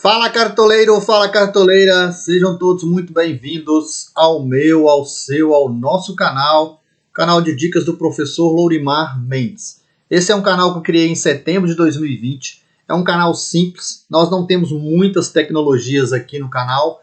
Fala cartoleiro, fala cartoleira, sejam todos muito bem-vindos ao meu, ao seu, ao nosso canal de dicas do professor Lourimar Mendes. Esse é um canal que eu criei em setembro de 2020, é um canal simples, nós não temos muitas tecnologias aqui no canal,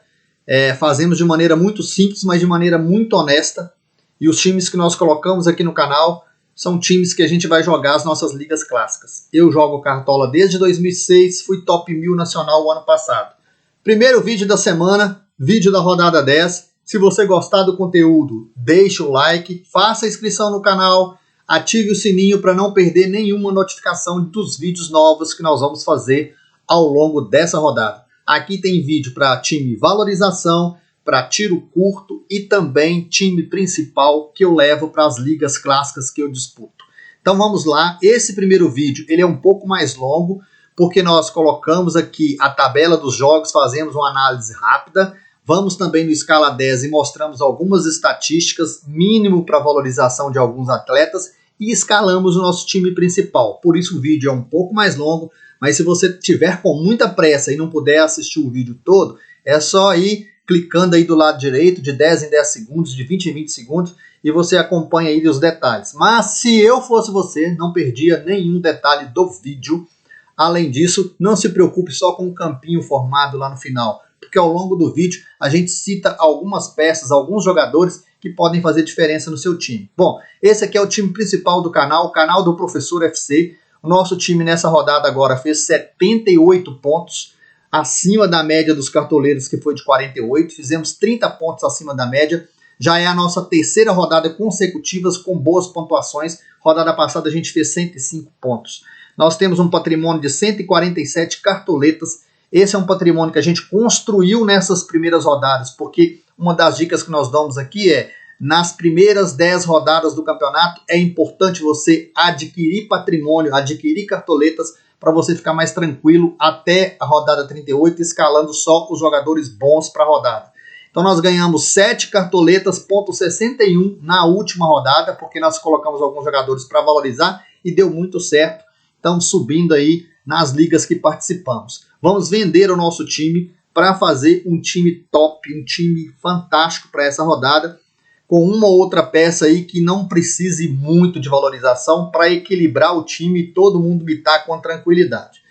fazemos de maneira muito simples, mas de maneira muito honesta, e os times que nós colocamos aqui no canal são times que a gente vai jogar as nossas ligas clássicas. Eu jogo Cartola desde 2006, fui top 1000 nacional o ano passado. Primeiro vídeo da semana, vídeo da rodada 10. Se você gostar do conteúdo, deixe o like, faça a inscrição no canal, ative o sininho para não perder nenhuma notificação dos vídeos novos que nós vamos fazer ao longo dessa rodada. Aqui tem vídeo para time valorização, para tiro curto e também time principal que eu levo para as ligas clássicas que eu disputo. Então vamos lá, esse primeiro vídeo ele é um pouco mais longo, porque nós colocamos aqui a tabela dos jogos, fazemos uma análise rápida, vamos também no escala 10 e mostramos algumas estatísticas, mínimo para valorização de alguns atletas, e escalamos o nosso time principal. Por isso o vídeo é um pouco mais longo, mas se você tiver com muita pressa e não puder assistir o vídeo todo, é só ir clicando aí do lado direito, de 10 em 10 segundos, de 20 em 20 segundos, e você acompanha aí os detalhes. Mas se eu fosse você, não perdia nenhum detalhe do vídeo. Além disso, não se preocupe só com o campinho formado lá no final, porque ao longo do vídeo a gente cita algumas peças, alguns jogadores que podem fazer diferença no seu time. Bom, esse aqui é o time principal do canal, o canal do Professor FC. O nosso time nessa rodada agora fez 78 pontos, acima da média dos cartoleiros, que foi de 48, fizemos 30 pontos acima da média, já é a nossa terceira rodada consecutiva com boas pontuações, rodada passada a gente fez 105 pontos. Nós temos um patrimônio de 147 cartoletas, esse é um patrimônio que a gente construiu nessas primeiras rodadas, porque uma das dicas que nós damos aqui é, nas primeiras 10 rodadas do campeonato, é importante você adquirir patrimônio, adquirir cartoletas, para você ficar mais tranquilo até a rodada 38, escalando só os jogadores bons para a rodada. Então nós ganhamos 7 cartoletas, ponto 61 na última rodada, porque nós colocamos alguns jogadores para valorizar e deu muito certo. Estamos subindo aí nas ligas que participamos. Vamos vender o nosso time para fazer um time top, um time fantástico para essa rodada, com uma ou outra peça aí que não precise muito de valorização para equilibrar o time e todo mundo mitar com tranquilidade.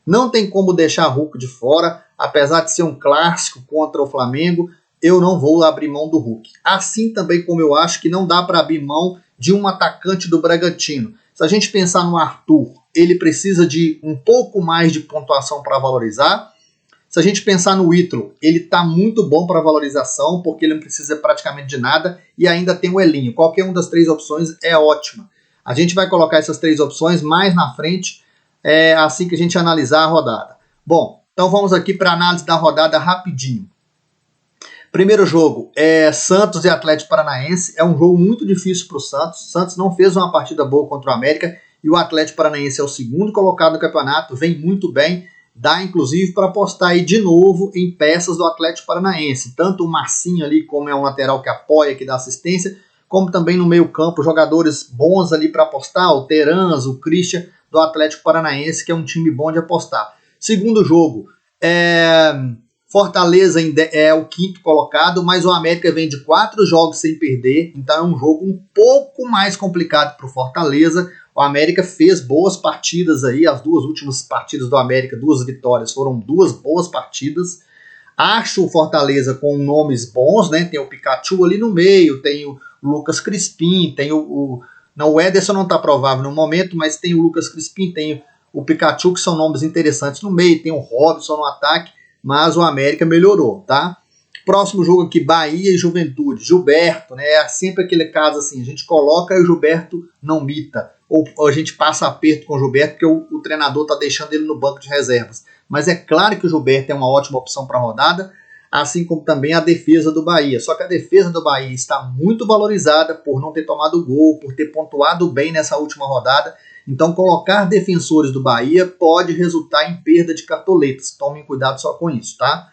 Não tem como deixar Hulk de fora, apesar de ser um clássico contra o Flamengo, eu não vou abrir mão do Hulk. Assim também como eu acho que não dá para abrir mão de um atacante do Bragantino. Se a gente pensar no Arthur, ele precisa de um pouco mais de pontuação para valorizar. Se a gente pensar no Ítalo, ele está muito bom para valorização, porque ele não precisa praticamente de nada, e ainda tem o Elinho. Qualquer uma das 3 opções é ótima. A gente vai colocar essas 3 opções mais na frente, assim que a gente analisar a rodada. Bom, então vamos aqui para a análise da rodada rapidinho. Primeiro jogo é Santos e Atlético Paranaense. É um jogo muito difícil para o Santos. O Santos não fez uma partida boa contra o América, e o Atlético Paranaense é o segundo colocado no campeonato, vem muito bem. Dá, inclusive, para apostar aí de novo em peças do Atlético Paranaense. Tanto o Marcinho ali, como é um lateral que apoia, que dá assistência, como também no meio campo, jogadores bons ali para apostar, o Terans, o Christian, do Atlético Paranaense, que é um time bom de apostar. Segundo jogo, Fortaleza é o 5º colocado, mas o América vem de 4 jogos sem perder, então é um jogo um pouco mais complicado para o Fortaleza. O América fez boas partidas aí, as 2 últimas partidas do América, 2 vitórias, foram 2 boas partidas. Acho o Fortaleza com nomes bons, né? Tem o Pikachu ali no meio, tem o Lucas Crispim, tem não, o Ederson não está provável no momento, mas tem o Lucas Crispim, tem o Pikachu, que são nomes interessantes no meio, tem o Robson no ataque, mas o América melhorou, tá? Próximo jogo aqui, Bahia e Juventude. Gilberto, né? É sempre aquele caso assim, a gente coloca e o Gilberto não mita. Ou a gente passa aperto com o Gilberto, porque o treinador está deixando ele no banco de reservas. Mas é claro que o Gilberto é uma ótima opção para a rodada, assim como também a defesa do Bahia. Só que a defesa do Bahia está muito valorizada por não ter tomado gol, por ter pontuado bem nessa última rodada. Então colocar defensores do Bahia pode resultar em perda de cartoletas. Tomem cuidado só com isso, tá?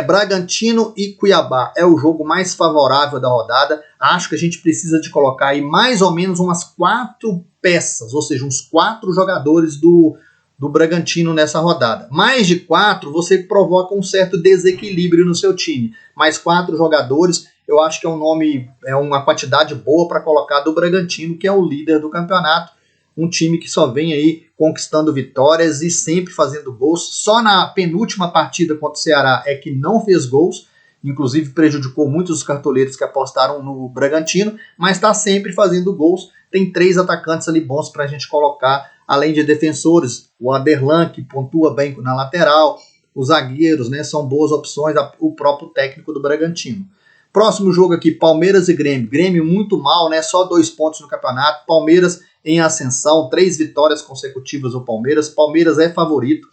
Bragantino e Cuiabá é o jogo mais favorável da rodada. Acho que a gente precisa de colocar aí mais ou menos umas 4 peças, ou seja, uns 4 jogadores do do Bragantino nessa rodada. Mais de 4, você provoca um certo desequilíbrio no seu time. Mais 4 jogadores, eu acho que é um nome, é uma quantidade boa para colocar do Bragantino, que é o líder do campeonato. Um time que só vem aí conquistando vitórias e sempre fazendo gols. Só na penúltima partida contra o Ceará é que não fez gols. Inclusive prejudicou muitos dos cartoleiros que apostaram no Bragantino, mas está sempre fazendo gols. Tem 3 atacantes ali bons para a gente colocar, além de defensores. O Aderlan, que pontua bem na lateral. Os zagueiros, né, são boas opções. O próprio técnico do Bragantino. Próximo jogo aqui, Palmeiras e Grêmio. Grêmio muito mal, né? Só 2 pontos no campeonato. Palmeiras em ascensão, 3 vitórias consecutivas no Palmeiras. Palmeiras é favorito.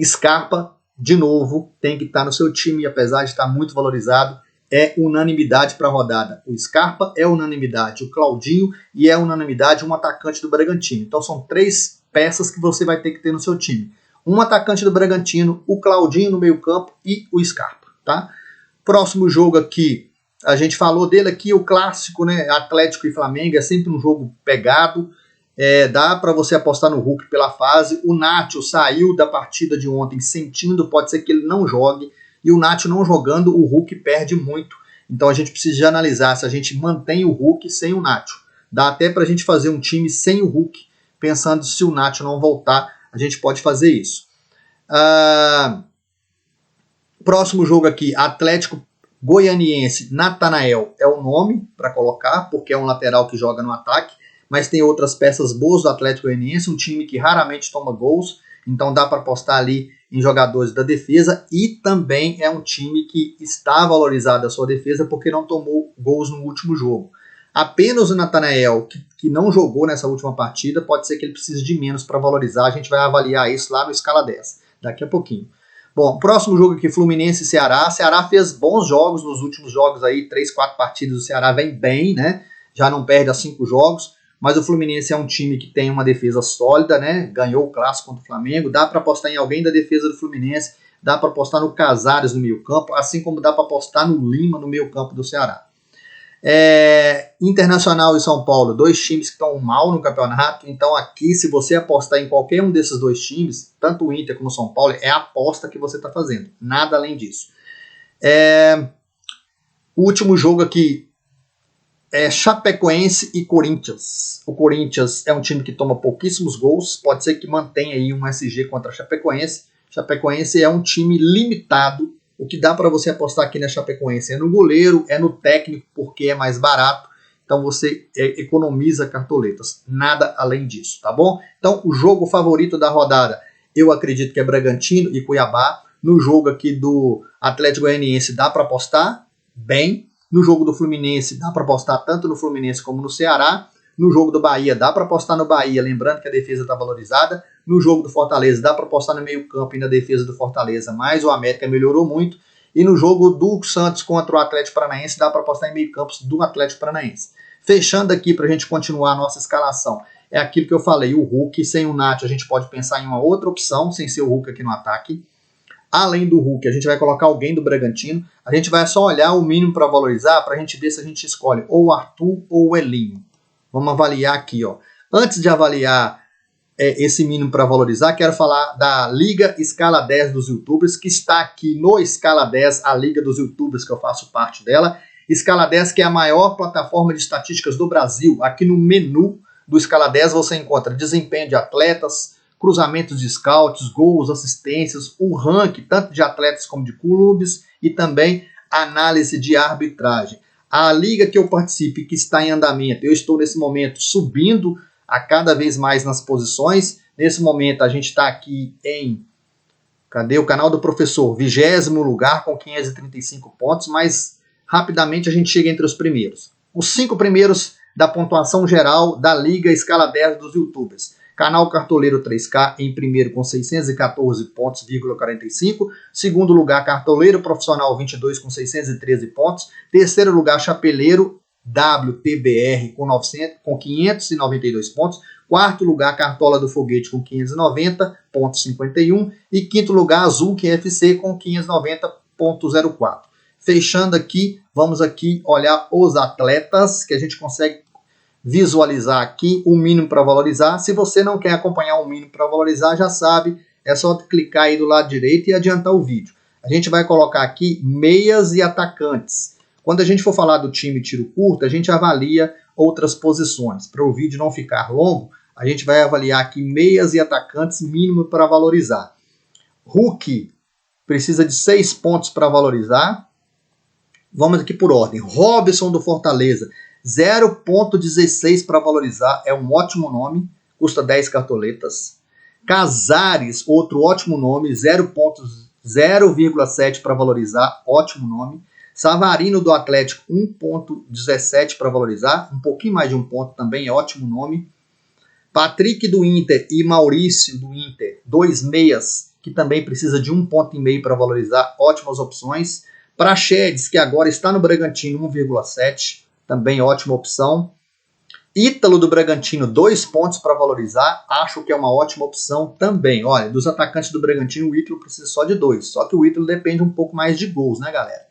Scarpa, de novo, tem que estar no seu time, apesar de estar muito valorizado. É unanimidade para a rodada. O Scarpa é unanimidade, o Claudinho e é unanimidade um atacante do Bragantino. Então são 3 peças que você vai ter que ter no seu time. Um atacante do Bragantino, o Claudinho no meio campo e o Scarpa, tá? Próximo jogo aqui, a gente falou dele aqui, o clássico, né? Atlético e Flamengo, é sempre um jogo pegado. Dá para você apostar no Hulk pela fase. O Nacho saiu da partida de ontem sentindo, pode ser que ele não jogue. E o Nacho não jogando, o Hulk perde muito. Então a gente precisa de analisar se a gente mantém o Hulk sem o Nacho. Dá até para a gente fazer um time sem o Hulk, pensando se o Nacho não voltar, a gente pode fazer isso. Próximo jogo aqui, Atlético Goianiense. Natanael é o nome para colocar, porque é um lateral que joga no ataque, mas tem outras peças boas do Atlético Goianiense, um time que raramente toma gols, então dá para apostar ali em jogadores da defesa, e também é um time que está valorizado a sua defesa porque não tomou gols no último jogo. Apenas o Natanael, que não jogou nessa última partida, pode ser que ele precise de menos para valorizar, a gente vai avaliar isso lá no Escala 10, daqui a pouquinho. Bom, próximo jogo aqui, Fluminense e Ceará. Ceará fez bons jogos nos últimos jogos aí, 3, 4 partidas, o Ceará vem bem, né? Já não perde a 5 jogos, mas o Fluminense é um time que tem uma defesa sólida, né? Ganhou o clássico contra o Flamengo, dá para apostar em alguém da defesa do Fluminense, dá para apostar no Casares no meio campo, assim como dá para apostar no Lima no meio campo do Ceará. Internacional e São Paulo, 2 times que estão mal no campeonato, então aqui se você apostar em qualquer um desses 2 times, tanto o Inter como o São Paulo, é a aposta que você está fazendo, nada além disso. O último jogo aqui é Chapecoense e Corinthians. O Corinthians é um time que toma pouquíssimos gols, pode ser que mantenha aí um SG contra a Chapecoense. Chapecoense é um time limitado. O que dá para você apostar aqui na Chapecoense é no goleiro, é no técnico, porque é mais barato. Então você economiza cartoletas. Nada além disso, tá bom? Então o jogo favorito da rodada, eu acredito que é Bragantino e Cuiabá. No jogo aqui do Atlético Goianiense dá para apostar bem. No jogo do Fluminense dá para apostar tanto no Fluminense como no Ceará. No jogo do Bahia dá para apostar no Bahia, lembrando que a defesa está valorizada. No jogo do Fortaleza dá para apostar no meio campo e na defesa do Fortaleza, mas o América melhorou muito. E no jogo do Santos contra o Atlético Paranaense dá para apostar em meio campo do Atlético Paranaense. Fechando aqui para a gente continuar a nossa escalação. É aquilo que eu falei, o Hulk sem o Nacho a gente pode pensar em uma outra opção, sem ser o Hulk aqui no ataque. Além do Hulk, a gente vai colocar alguém do Bragantino. A gente vai só olhar o mínimo para valorizar, para a gente ver se a gente escolhe ou o Arthur ou o Elinho. Vamos avaliar aqui, ó. Antes de avaliar esse mínimo para valorizar, quero falar da Liga Escala 10 dos YouTubers, que está aqui no Escala 10, a Liga dos YouTubers, que eu faço parte dela. Escala 10, que é a maior plataforma de estatísticas do Brasil. Aqui no menu do Escala 10 você encontra desempenho de atletas, cruzamentos de scouts, gols, assistências, o ranking tanto de atletas como de clubes e também análise de arbitragem. A liga que eu participo e que está em andamento, eu estou nesse momento subindo a cada vez mais nas posições. Nesse momento a gente está aqui em, cadê o canal do professor? 20º lugar com 535 pontos, mas rapidamente a gente chega entre os primeiros. Os 5 primeiros da pontuação geral da Liga Escala 10 dos YouTubers. Canal Cartoleiro 3K em primeiro com 614 pontos,45. Segundo lugar, Cartoleiro Profissional 22 com 613 pontos. Terceiro lugar, Chapeleiro WTBR com 592 pontos. Quarto lugar, Cartola do Foguete com 590,51. E quinto lugar, Azul QFC com 590,04. Fechando aqui, vamos aqui olhar os atletas que a gente consegue visualizar aqui o mínimo para valorizar. Se você não quer acompanhar o mínimo para valorizar, já sabe, é só clicar aí do lado direito e adiantar o vídeo. A gente vai colocar aqui meias e atacantes. Quando a gente for falar do time tiro curto, a gente avalia outras posições. Para o vídeo não ficar longo, a gente vai avaliar aqui meias e atacantes mínimo para valorizar. Hulk precisa de 6 pontos para valorizar. Vamos aqui por ordem. Robson do Fortaleza, 0,16 para valorizar, é um ótimo nome, custa 10 cartoletas. Casares, outro ótimo nome, 0,7 para valorizar, ótimo nome. Savarino do Atlético, 1,17 para valorizar, um pouquinho mais de um ponto também, é ótimo nome. Patrick do Inter e Maurício do Inter, 2 meias, que também precisa de 1,5 ponto para valorizar, ótimas opções. Praxedes, que agora está no Bragantino, 1,7, também ótima opção. Ítalo do Bragantino, 2 pontos para valorizar, acho que é uma ótima opção também. Olha, dos atacantes do Bragantino, o Ítalo precisa só de 2, só que o Ítalo depende um pouco mais de gols, né, galera?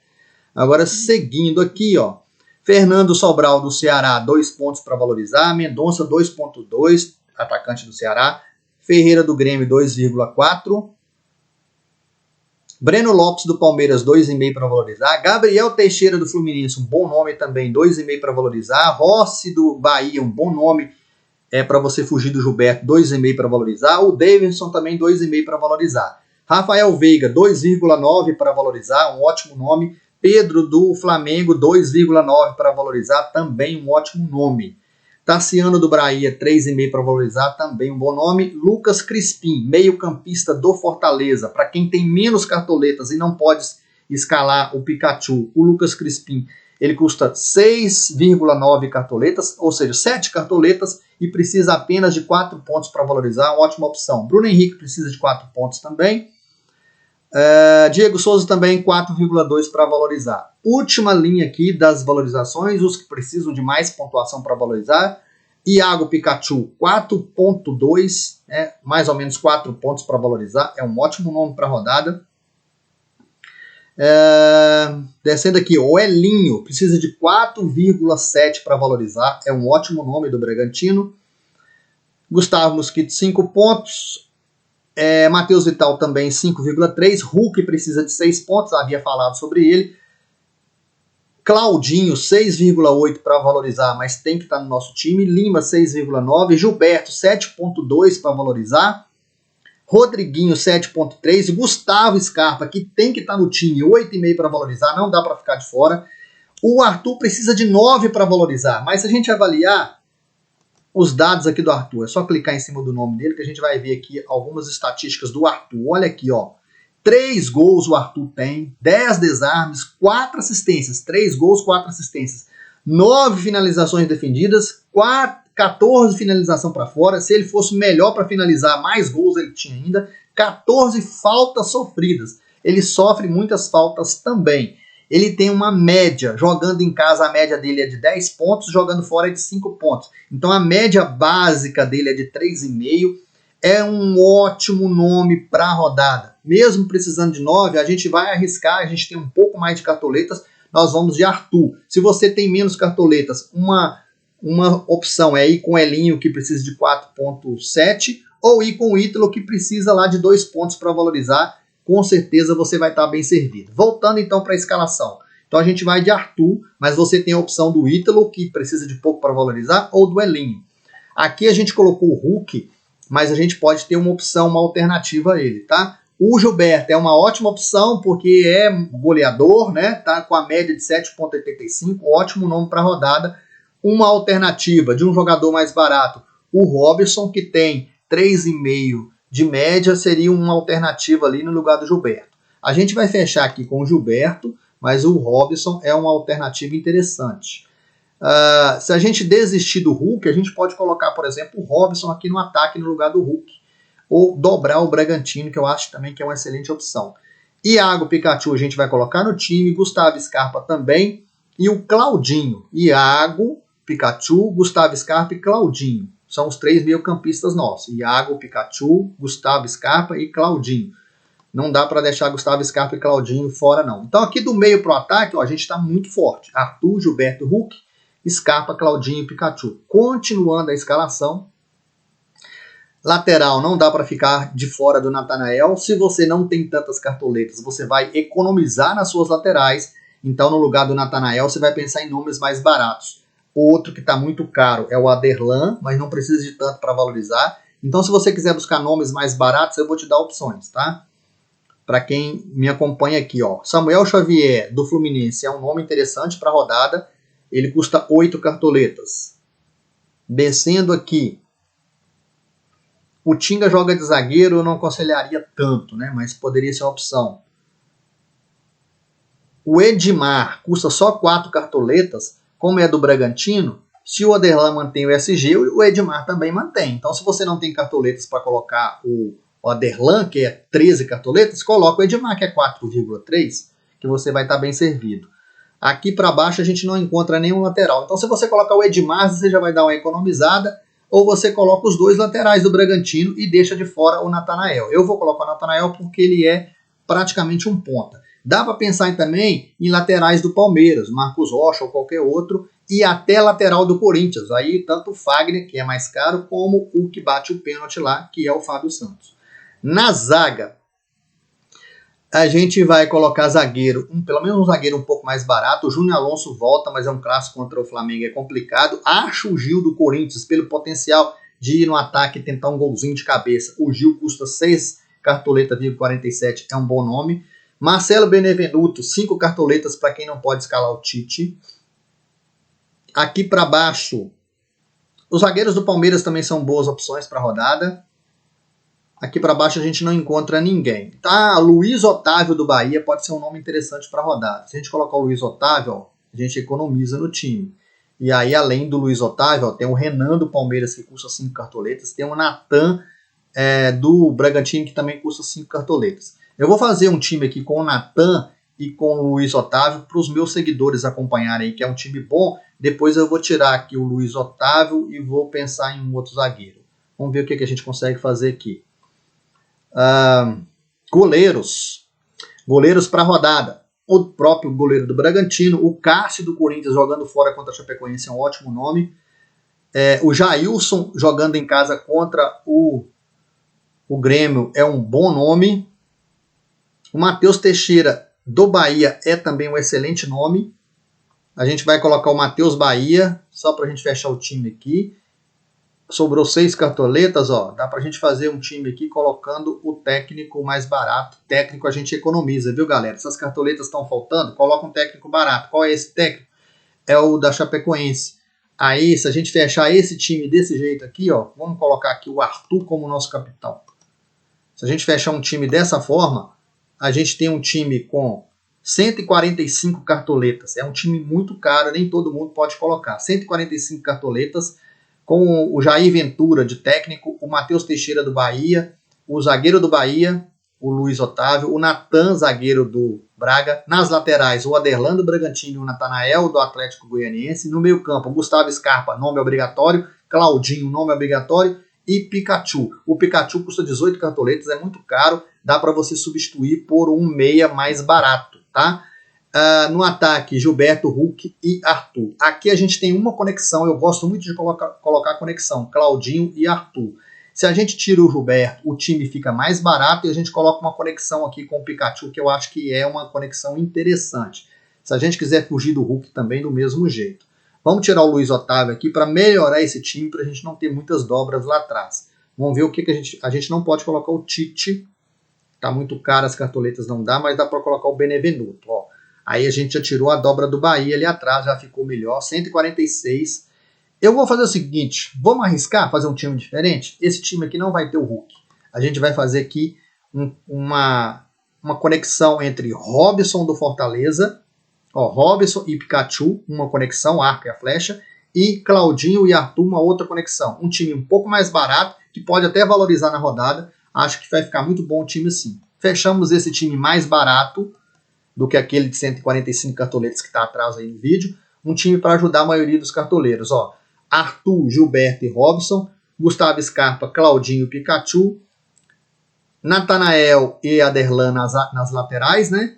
Agora, seguindo aqui, ó, Fernando Sobral do Ceará, 2 pontos para valorizar. Mendonça, 2,2, atacante do Ceará. Ferreira do Grêmio, 2,4. Breno Lopes do Palmeiras, 2,5 para valorizar. Gabriel Teixeira do Fluminense, um bom nome também, 2,5 para valorizar. Rossi do Bahia, um bom nome para você fugir do Gilberto, 2,5 para valorizar. O Davidson também, 2,5 para valorizar. Rafael Veiga, 2,9 para valorizar, um ótimo nome. Pedro do Flamengo, 2,9 para valorizar, também um ótimo nome. Tassiano do Bahia, 3,5 para valorizar, também um bom nome. Lucas Crispim, meio-campista do Fortaleza, para quem tem menos cartoletas e não pode escalar o Pikachu, o Lucas Crispim, ele custa 6,9 cartoletas, ou seja, 7 cartoletas e precisa apenas de 4 pontos para valorizar, uma ótima opção. Bruno Henrique precisa de 4 pontos também. Diego Souza também 4,2 para valorizar. Última linha aqui das valorizações, os que precisam de mais pontuação para valorizar. Iago Pikachu 4,2, mais ou menos 4 pontos para valorizar, é um ótimo nome para a rodada. Descendo aqui, o Elinho precisa de 4,7 para valorizar, é um ótimo nome do Bragantino. Gustavo Mosquito 5 pontos. Matheus Vital também 5,3. Hulk precisa de 6 pontos, havia falado sobre ele. Claudinho 6,8 para valorizar, mas tem que estar no nosso time. Lima 6,9. Gilberto 7,2 para valorizar. Rodriguinho 7,3. Gustavo Scarpa, que tem que estar no time, 8,5 para valorizar, não dá para ficar de fora. O Arthur precisa de 9 para valorizar, mas se a gente avaliar os dados aqui do Arthur, é só clicar em cima do nome dele que a gente vai ver aqui algumas estatísticas do Arthur. Olha aqui, ó. 3 gols o Arthur tem, 10 desarmes, 4 assistências. 3 gols, 4 assistências. 9 finalizações defendidas, 14 finalização para fora. Se ele fosse melhor para finalizar, mais gols ele tinha ainda. 14 faltas sofridas. Ele sofre muitas faltas também. Ele tem uma média, jogando em casa a média dele é de 10 pontos, jogando fora é de 5 pontos. Então a média básica dele é de 3,5. É um ótimo nome para a rodada. Mesmo precisando de 9, a gente vai arriscar, a gente tem um pouco mais de cartoletas, nós vamos de Arthur. Se você tem menos cartoletas, uma opção é ir com o Elinho, que precisa de 4,7, ou ir com o Ítalo, que precisa lá de 2 pontos para valorizar. Com certeza você vai estar bem servido. Voltando então para a escalação. Então a gente vai de Arthur, mas você tem a opção do Ítalo, que precisa de pouco para valorizar, ou do Elinho. Aqui a gente colocou o Hulk, mas a gente pode ter uma opção, uma alternativa a ele, tá? O Gilberto é uma ótima opção, porque é goleador, né? Tá com a média de 7,85, ótimo nome para a rodada. Uma alternativa de um jogador mais barato, o Robson, que tem 3,5 de média, seria uma alternativa ali no lugar do Gilberto. A gente vai fechar aqui com o Gilberto, mas o Robson é uma alternativa interessante. Se a gente desistir do Hulk, a gente pode colocar, por exemplo, o Robson aqui no ataque no lugar do Hulk. Ou dobrar o Bragantino, que eu acho também que é uma excelente opção. Iago Pikachu a gente vai colocar no time, Gustavo Scarpa também, e o Claudinho. Iago, Pikachu, Gustavo Scarpa e Claudinho. São os 3 meio-campistas nossos. Iago, Pikachu, Gustavo Scarpa e Claudinho. Não dá para deixar Gustavo Scarpa e Claudinho fora, não. Então aqui do meio para o ataque, ó, a gente está muito forte. Arthur, Gilberto, Hulk. Scarpa, Claudinho e Pikachu. Continuando a escalação. Lateral, não dá para ficar de fora do Natanael. Se você não tem tantas cartoletas, você vai economizar nas suas laterais. Então, no lugar do Natanael, você vai pensar em nomes mais baratos. Outro que está muito caro é o Aderlan, mas não precisa de tanto para valorizar. Então, se você quiser buscar nomes mais baratos, eu vou te dar opções, tá? Para quem me acompanha aqui, ó. Samuel Xavier, do Fluminense, é um nome interessante para a rodada. Ele custa 8 cartoletas. Descendo aqui, o Tinga joga de zagueiro, eu não aconselharia tanto, né? Mas poderia ser uma opção. O Edmar custa só 4 cartoletas, como é do Bragantino. Se o Aderlan mantém o SG, o Edmar também mantém. Então, se você não tem cartoletas para colocar o Aderlan, que é 13 cartoletas, coloca o Edmar, que é 4,3, que você vai estar bem servido. Aqui para baixo a gente não encontra nenhum lateral. Então, se você colocar o Edmar, você já vai dar uma economizada, ou você coloca os dois laterais do Bragantino e deixa de fora o Natanael. Eu vou colocar o Natanael porque ele é praticamente um ponta. Dá para pensar também em laterais do Palmeiras, Marcos Rocha ou qualquer outro, e até lateral do Corinthians. Aí tanto o Fagner, que é mais caro, como o que bate o pênalti lá, que é o Fábio Santos. Na zaga, a gente vai colocar zagueiro, pelo menos um zagueiro um pouco mais barato. O Júnior Alonso volta, mas é um clássico contra o Flamengo, é complicado. Acho o Gil do Corinthians, pelo potencial de ir no ataque e tentar um golzinho de cabeça. O Gil custa 6 cartoletas, 47, é um bom nome. Marcelo Benevenuto, 5 cartoletas para quem não pode escalar o Tite. Aqui para baixo, os zagueiros do Palmeiras também são boas opções para a rodada. Aqui para baixo a gente não encontra ninguém. Tá, Luiz Otávio do Bahia pode ser um nome interessante para a rodada. Se a gente colocar o Luiz Otávio, ó, a gente economiza no time. E aí, além do Luiz Otávio, ó, tem o Renan do Palmeiras, que custa 5 cartoletas. Tem o Natan do Bragantino, que também custa 5 cartoletas. Eu vou fazer um time aqui com o Natan e com o Luiz Otávio para os meus seguidores acompanharem, que é um time bom. Depois eu vou tirar aqui o Luiz Otávio e vou pensar em um outro zagueiro. Vamos ver o que a gente consegue fazer aqui. Goleiros para a rodada. O próprio goleiro do Bragantino, o Cássio do Corinthians jogando fora contra a Chapecoense é um ótimo nome. O Jailson jogando em casa contra o Grêmio é um bom nome. O Matheus Teixeira do Bahia é também um excelente nome. A gente vai colocar o Matheus Bahia, só para a gente fechar o time aqui. Sobrou 6 cartoletas, ó. Dá pra gente fazer um time aqui colocando o técnico mais barato. Técnico a gente economiza, viu, galera? Essas cartoletas estão faltando, coloca um técnico barato. Qual é esse técnico? É o da Chapecoense. Aí, se a gente fechar esse time desse jeito aqui, ó, vamos colocar aqui o Arthur como nosso capitão. Se a gente fechar um time dessa forma, a gente tem um time com 145 cartoletas. É um time muito caro, nem todo mundo pode colocar. 145 cartoletas, com o Jair Ventura de técnico, o Matheus Teixeira do Bahia, o zagueiro do Bahia, o Luiz Otávio, o Natan, zagueiro do Braga. Nas laterais, o Aderlan do Bragantino e o Natanael do Atlético Goianiense. No meio campo, Gustavo Scarpa, nome obrigatório, Claudinho, nome obrigatório, e Pikachu. O Pikachu custa 18 cartoletas, é muito caro, dá para você substituir por um meia mais barato, tá? No ataque, Gilberto, Hulk e Arthur. Aqui a gente tem uma conexão, eu gosto muito de colocar conexão, Claudinho e Arthur. Se a gente tira o Gilberto, o time fica mais barato e a gente coloca uma conexão aqui com o Pikachu, que eu acho que é uma conexão interessante. Se a gente quiser fugir do Hulk também, do mesmo jeito. Vamos tirar o Luiz Otávio aqui para melhorar esse time, para a gente não ter muitas dobras lá atrás. Vamos ver o que a gente não pode colocar o Tite. Tá muito caro, as cartoletas não dá, mas dá para colocar o Benevenuto, ó. Aí a gente já tirou a dobra do Bahia ali atrás, já ficou melhor, 146. Eu vou fazer o seguinte, vamos arriscar fazer um time diferente? Esse time aqui não vai ter o Hulk. A gente vai fazer aqui uma conexão entre Robson do Fortaleza, ó, Robson e Pikachu, uma conexão, arco e a flecha, e Claudinho e Arthur, uma outra conexão. Um time um pouco mais barato, que pode até valorizar na rodada. Acho que vai ficar muito bom o time assim. Fechamos esse time mais barato do que aquele de 145 cartoletas que está atrás aí no vídeo. Um time para ajudar a maioria dos cartoleiros. Ó, Arthur, Gilberto e Robson, Gustavo Scarpa, Claudinho e Pikachu, Natanael e Aderlan nas laterais, né?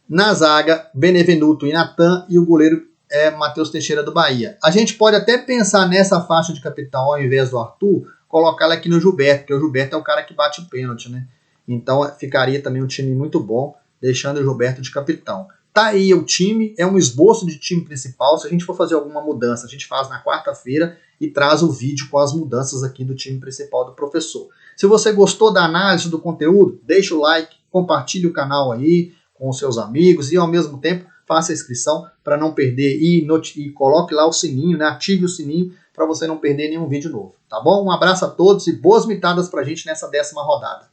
Na zaga, Benevenuto e Natan, e o goleiro é Matheus Teixeira do Bahia. A gente pode até pensar nessa faixa de capitão ao invés do Arthur, colocar ela aqui no Gilberto, porque o Gilberto é o cara que bate o pênalti, né? Então ficaria também um time muito bom, deixando o Gilberto de capitão. Tá aí o time, é um esboço de time principal. Se a gente for fazer alguma mudança, a gente faz na quarta-feira e traz o vídeo com as mudanças aqui do time principal do professor. Se você gostou da análise do conteúdo, deixa o like, compartilhe o canal aí com os seus amigos e ao mesmo tempo faça a inscrição para não perder e coloque lá o sininho, né? Ative o sininho para você não perder nenhum vídeo novo, tá bom? Um abraço a todos e boas mitadas para a gente nessa 10ª rodada.